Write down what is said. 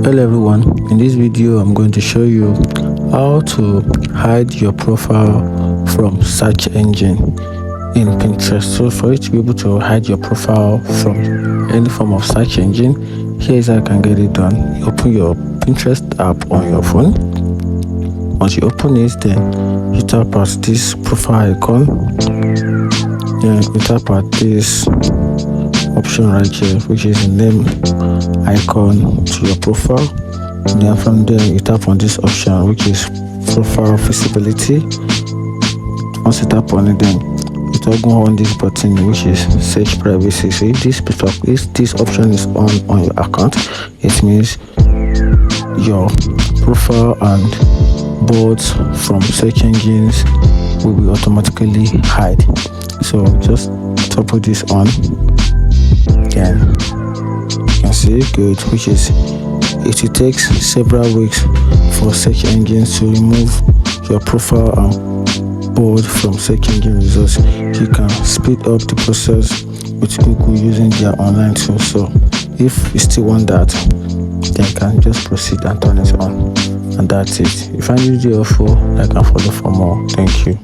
Hello everyone, in this video I'm going to show you how to hide your profile from search engine in Pinterest. So for you to be able to hide your profile from any form of search engine, here's how you can get it done. You open your Pinterest app on your phone. Once you open it, then you tap at this profile icon, then you tap at this option right here, which is the name icon to your profile. And then from there you tap on this option, which is profile visibility. Once you tap on it, then you toggle on this button, which is search privacy. So if this option is on your account, it means your profile and boards from search engines will be automatically hide. So just toggle this on. Then you can see good, which is it will take several weeks for search engines to remove your profile and board from search engine results. You can speed up the process with Google using their online tool. So if you still want that, then you can just proceed and turn it on, and that's it. If you find this video helpful, like and follow for more. Thank you.